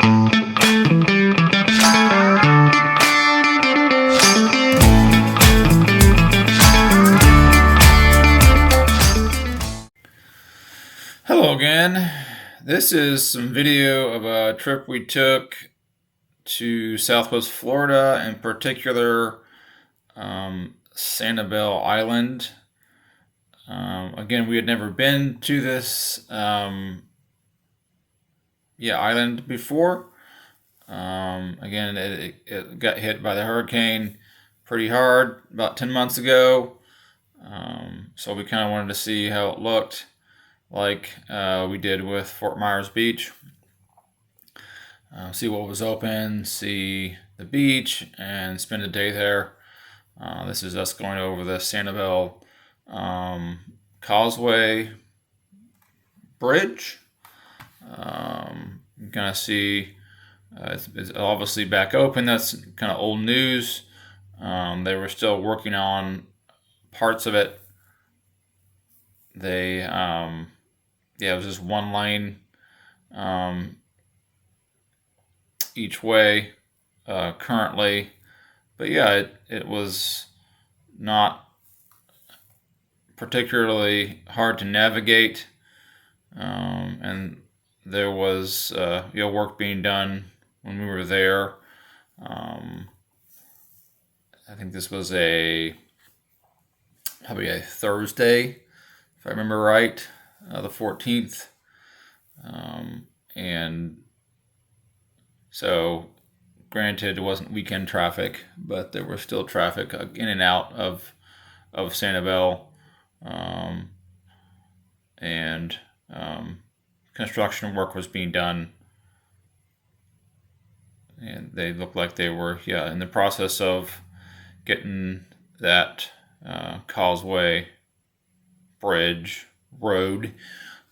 Hello again. This is some video of a trip we took to Southwest Florida, in particular Sanibel Island. Again, we had never been to this island before. Again, it got hit by the hurricane pretty hard about 10 months ago. So we kind of wanted to see how it looked, like we did with Fort Myers Beach. See what was open, see the beach, and spend a day there. This is us going over the Sanibel Causeway bridge. You kind of see it's obviously back open. That's kind of old news. They were still working on parts of it. It was just one lane each way currently. But yeah, it was not particularly hard to navigate. And there was work being done when we were there. I think this was probably a Thursday, if I remember right, the 14th. And so, granted, it wasn't weekend traffic, but there was still traffic in and out of Sanibel. And construction work was being done. And they looked like they were, in the process of getting that causeway, bridge, road,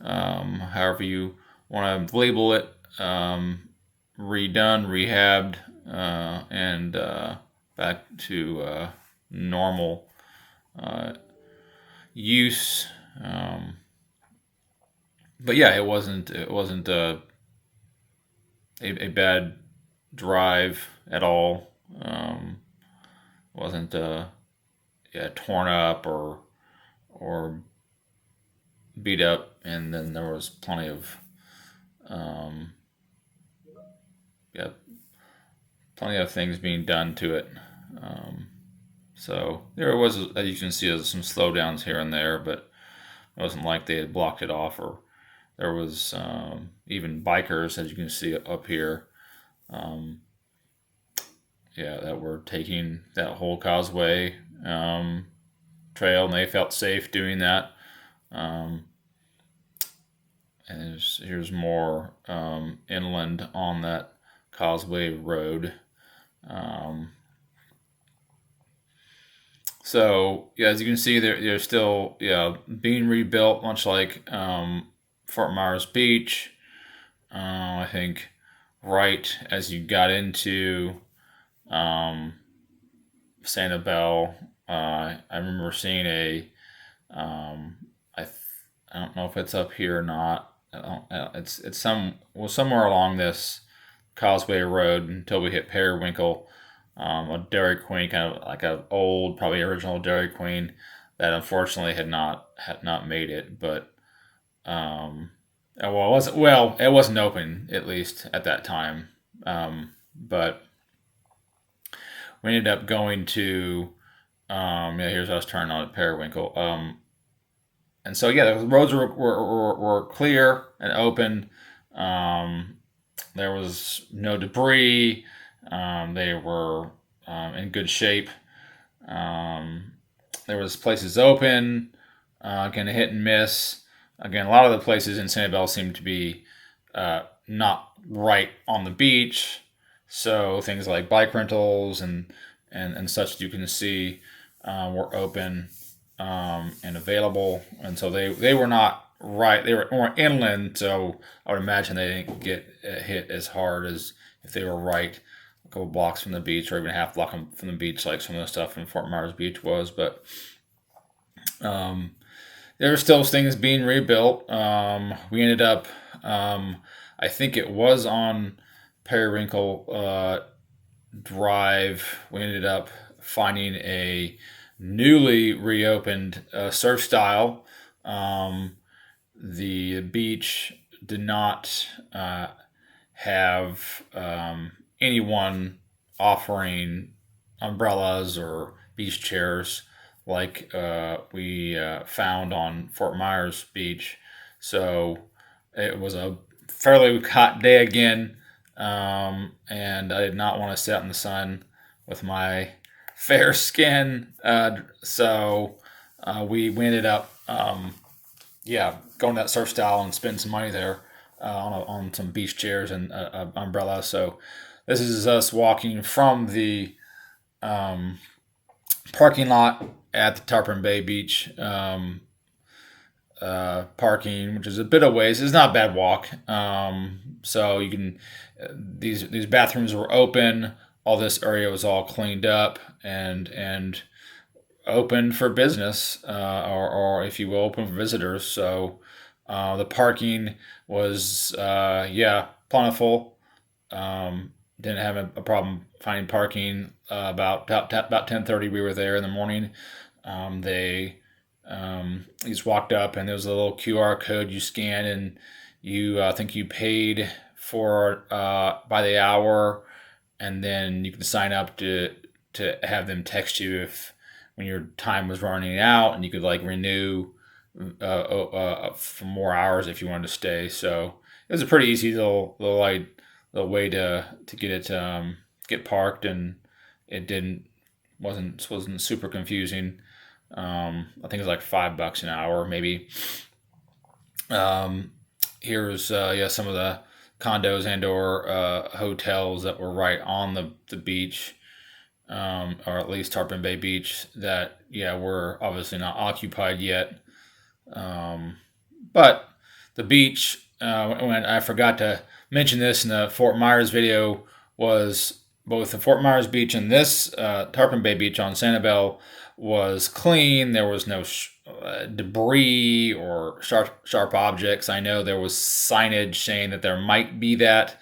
however you want to label it, redone, rehabbed, and back to normal use. But yeah, it wasn't a bad drive at all. Wasn't torn up or beat up, and then there was plenty of things being done to it. So there was, as you can see, there's some slowdowns here and there, but it wasn't like they had blocked it off, or there was even bikers, as you can see up here, that were taking that whole causeway trail, and they felt safe doing that. And here's more inland on that causeway road. So as you can see, they're still being rebuilt, much like Fort Myers Beach. I think right as you got into Sanibel, I remember seeing I don't know if it's up here or not. It's somewhere along this causeway road until we hit Periwinkle, a Dairy Queen, kind of like an old, probably original Dairy Queen that unfortunately had not made it. But it wasn't open, at least at that time. But we ended up going to here's us turning on at Periwinkle. And so the roads were clear and open. There was no debris. They were in good shape. There was places open, again, hit and miss. Again, a lot of the places in Sanibel seem to be not right on the beach. So things like bike rentals and such, you can see, were open and available. And so they were not right. They were more inland, so I would imagine they didn't get hit as hard as if they were right a couple blocks from the beach, or even half block from the beach, like some of the stuff in Fort Myers Beach was. But there were still things being rebuilt. We ended up, I think it was on Periwinkle drive, we ended up finding a newly reopened surf style. Um, the beach did not have anyone offering umbrellas or beach chairs like we found on Fort Myers Beach. So it was a fairly hot day again, and I did not want to sit out in the sun with my fair skin. So we ended up, going to that surf style and spend some money there on some beach chairs and umbrella. So this is us walking from the um, parking lot at the Tarpon Bay Beach parking, which is a bit of ways. It's not a bad walk. So you can these bathrooms were open. All this area was all cleaned up and open for business, or if you will, open for visitors. So the parking was plentiful. Didn't have a problem finding parking. About 10:30 we were there in the morning. They You just walked up and there was a little QR code you scan, and you I think you paid for by the hour, and then you can sign up to have them text you if when your time was running out, and you could like renew for more hours if you wanted to stay. So it was a pretty easy little way to get it get parked, and it wasn't super confusing. I think it was like $5 an hour, maybe. Um, Here's some of the condos and or hotels that were right on the beach, or at least Tarpon Bay Beach, that were obviously not occupied yet. Um, but the beach, when I forgot to mention this in the Fort Myers video, was both the Fort Myers Beach and this Tarpon Bay Beach on Sanibel was clean. There was no debris or sharp objects. I know there was signage saying that there might be that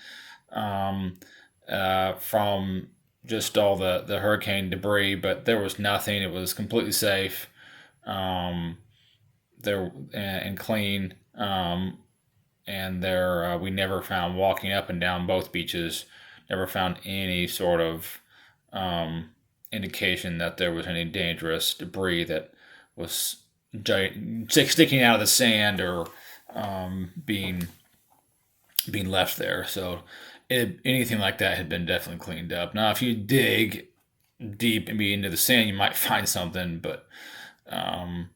from just all the hurricane debris, but there was nothing. It was completely safe, um, there and clean. And there we never found, walking up and down both beaches, never found any sort of indication that there was any dangerous debris that was sticking out of the sand or being left there. So anything like that had been definitely cleaned up. Now, if you dig deep and be into the sand, you might find something, um,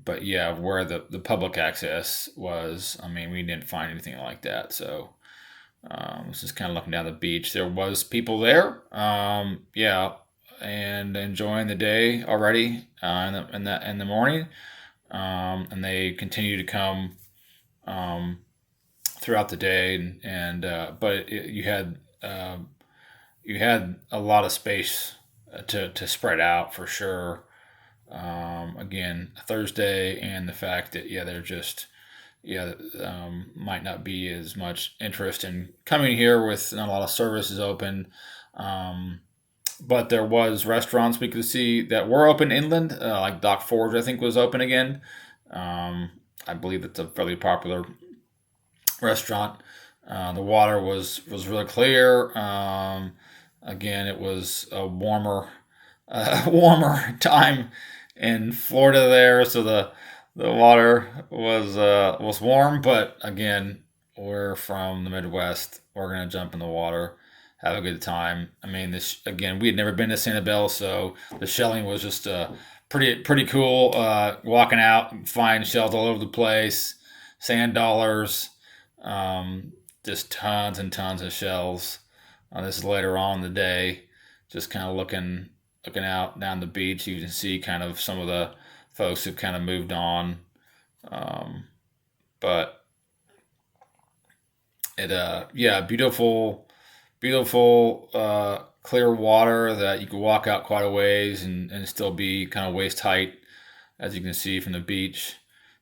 but yeah, where the public access was, I mean, we didn't find anything like that. So I was just kind of looking down the beach. There was people there, and enjoying the day already in the morning, and they continue to come throughout the day, but you had a lot of space to spread out for sure. Again, Thursday, and the fact that they're just might not be as much interest in coming here with not a lot of services open. But there was restaurants we could see that were open inland, like Dock Forge, I think, was open again. I believe it's a fairly popular restaurant. The water was really clear. Again, it was a warmer time in Florida there, so the water was warm. But again, we're from the Midwest. We're gonna jump in the water, have a good time. I mean, this again, we had never been to Sanibel, so the shelling was just pretty cool. Walking out and find shells all over the place, sand dollars, just tons and tons of shells. This is later on in the day, just kind of looking out down the beach. You can see kind of some of the folks who've kind of moved on, but beautiful clear water that you could walk out quite a ways and still be kind of waist height, as you can see from the beach.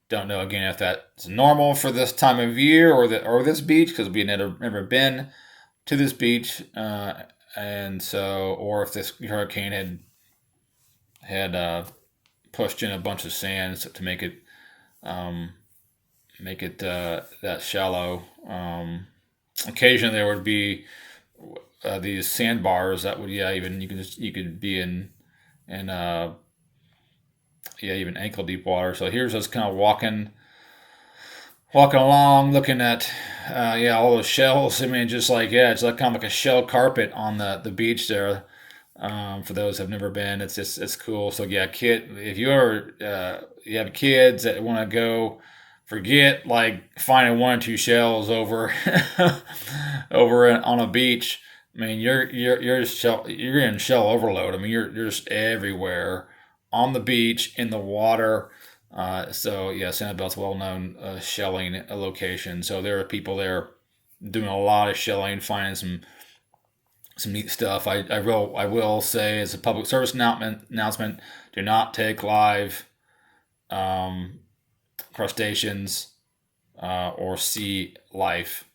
Don't know again if that's normal for this time of year or this beach, because we had never been. to this beach, and so, or if this hurricane had pushed in a bunch of sand to um, make it that shallow. Occasionally there would be these sandbars that would, yeah, even you could be in yeah, even ankle deep water. So here's us kind of walking along, looking at yeah, all those shells. I mean, just like, yeah, it's like kind of like a shell carpet on the beach there. For those who've never been, it's cool. So yeah, if you ever you have kids that want to go, forget like finding one or two shells over over on a beach. I mean, you're in shell overload. I mean, you're just everywhere on the beach, in the water. So yeah, Sanibel's well known shelling location. So there are people there doing a lot of shelling, finding some neat stuff. I will say, as a public service announcement, do not take live um, crustaceans or sea life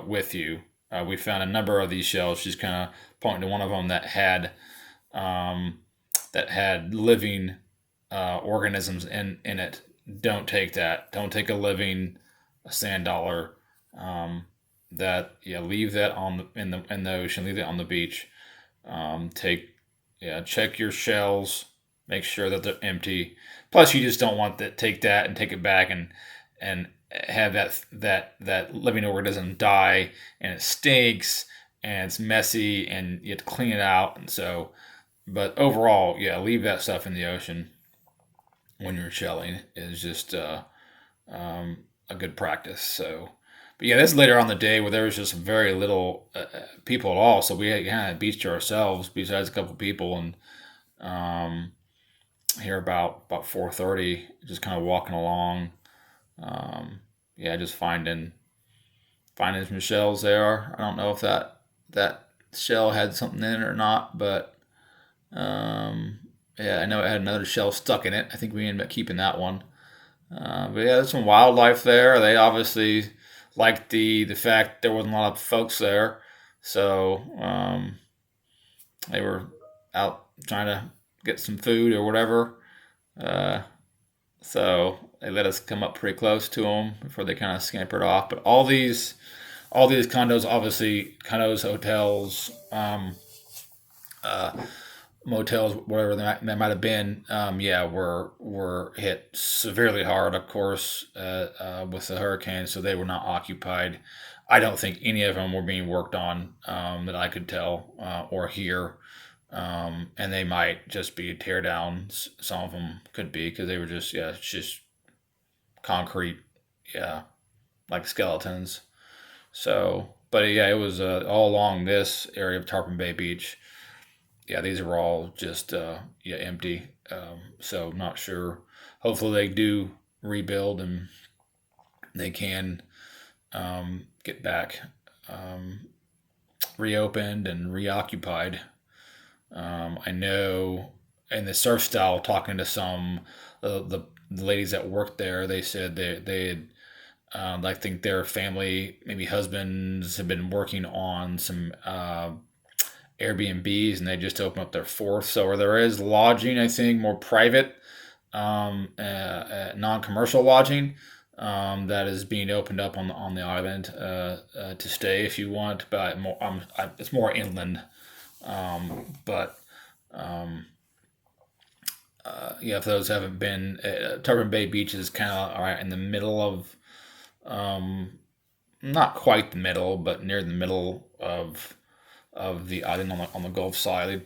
with you. We found a number of these shells. She's kind of pointing to one of them um, that had living organisms in it. Don't take that. Don't take a living sand dollar. That, yeah, leave that in the ocean. Leave that on the beach. Take Yeah, check your shells. Make sure that they're empty. Plus, you just don't want that. Take that and take it back and have that living organism die, and it stinks and it's messy and you have to clean it out. And so, but overall, yeah, leave that stuff in the ocean when you're shelling is just a good practice. So, but yeah, this is later on the day where there was just very little people at all. So we had kind of beach to ourselves, besides a couple people, and um, here about 4:30, just kind of walking along. Yeah, just finding some shells there. I don't know if that shell had something in it or not, but um, yeah, I know it had another shell stuck in it. I think we ended up keeping that one. But yeah, there's some wildlife there. They obviously liked the fact there wasn't a lot of folks there, so they were out trying to get some food or whatever. Uh, so they let us come up pretty close to them before they kind of scampered off. But all these condos, obviously condos, hotels, uh, motels, whatever they might have been, yeah, were hit severely hard, of course, with the hurricane. So they were not occupied. I don't think any of them were being worked on, that I could tell or hear. And they might just be tear downs. Some of them could be because they were just, yeah, it's just concrete, yeah, like skeletons. So, but yeah, it was all along this area of Tarpon Bay Beach. Yeah, these are all just yeah, empty. So not sure. Hopefully they do rebuild and they can get back um, reopened and reoccupied. I know in the surf style, talking to some the ladies that worked there, they said they had, I think their family, maybe husbands, have been working on some Airbnbs, and they just opened up their fourth. So where there is lodging, I think more private, non-commercial lodging, that is being opened up on the island to stay if you want, but it's more inland. But yeah, if those haven't been, Tarpon Bay Beach is kind of all right in the middle of, um, not quite the middle, but near the middle of the island on the Gulf side.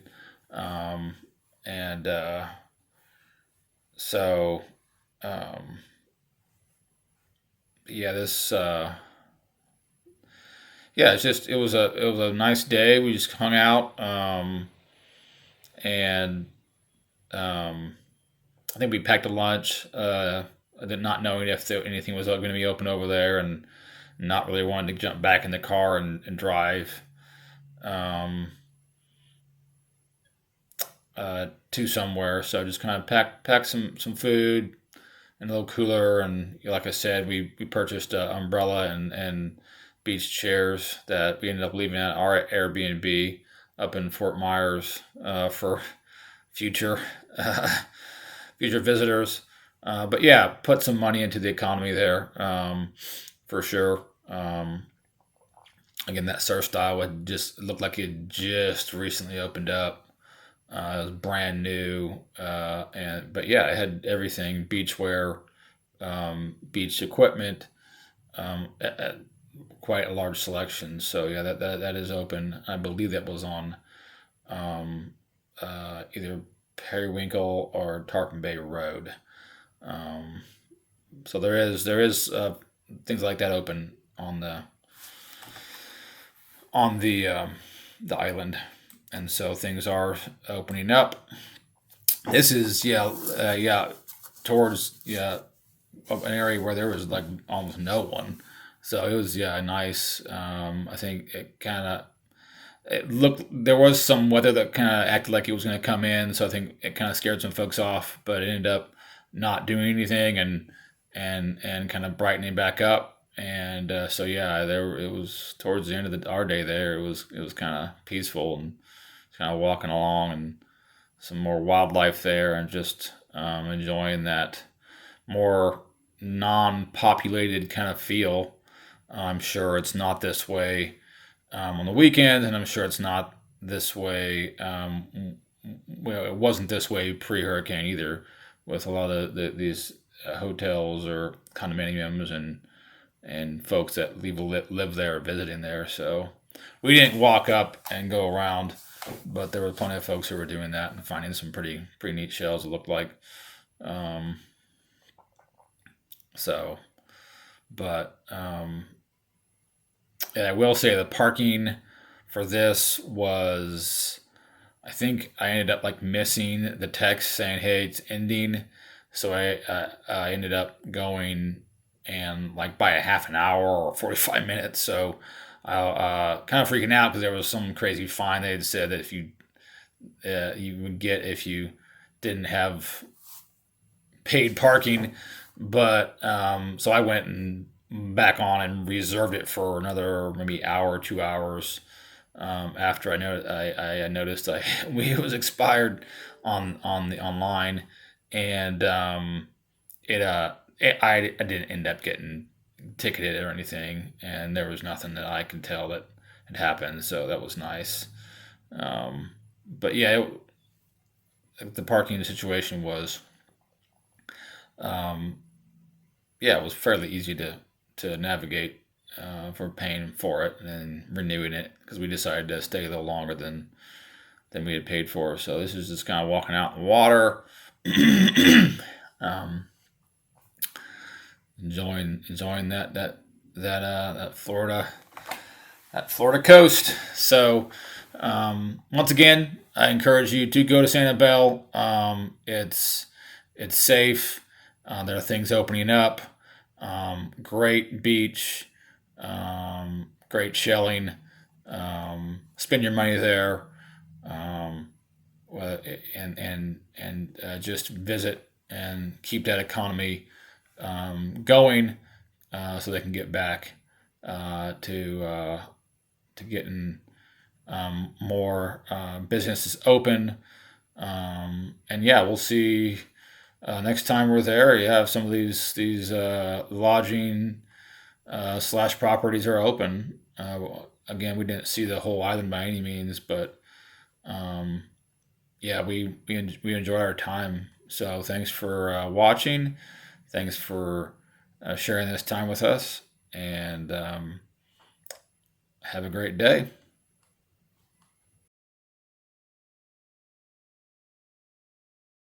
Um, and so, um, yeah, this yeah, it was a nice day. We just hung out, and um, I think we packed a lunch. Not knowing if anything was going to be open over there, and not really wanting to jump back in the car and drive um, to somewhere. So just kind of pack some food in a little cooler, and like I said, we purchased an umbrella and beach chairs that we ended up leaving at our Airbnb up in Fort Myers for future uh, future visitors. But yeah, put some money into the economy there for sure. Again, that surf style would just looked like it just recently opened up. It was brand new, and but yeah, it had everything: beachwear, beach equipment, at quite a large selection. So yeah, that is open. I believe that was on um, either Periwinkle or Tarpon Bay Road. Um, so there is things like that open on the island, and so things are opening up. This is towards an area where there was like almost no one, so it was nice. I think it looked there was some weather that kind of acted like it was going to come in, so I think it kind of scared some folks off, but it ended up not doing anything and kind of brightening back up. And so yeah, there it was towards the end of our day there. It was kind of peaceful and kind of walking along and some more wildlife there and just enjoying that more non-populated kind of feel. I'm sure it's not this way on the weekends, and I'm sure it's not this way. Well, it wasn't this way pre-hurricane either, with a lot of these hotels or condominiums and folks that live there, visiting there. So we didn't walk up and go around, but there were plenty of folks who were doing that and finding some pretty neat shells. It looked like. Um, so, but and I will say the parking for this was. I think I ended up like missing the text saying, "Hey, it's ending," so I ended up going and like by a half an hour or 45 minutes. So I kind of freaking out because there was some crazy fine they had said that if you would get if you didn't have paid parking. But so I went and back on and reserved it for another maybe hour, 2 hours. After I noticed it was expired on the online, and I didn't end up getting ticketed or anything, and there was nothing that I could tell that had happened, so that was nice. But yeah, the parking situation was um, yeah, it was fairly easy to navigate for paying for it and then renewing it because we decided to stay a little longer than we had paid for. So this is just kind of walking out in the water, um, enjoying that Florida coast. So once again, I encourage you to go to Sanibel. It's safe. There are things opening up. Great beach, great shelling. Spend your money there, and just visit and keep that economy going, so they can get back to getting more businesses open. And yeah, we'll see. Next time we're there, you have some of these lodging slash properties are open. Again, we didn't see the whole island by any means, but um, yeah, we enjoy our time. So thanks for watching. Thanks for sharing this time with us, and have a great day.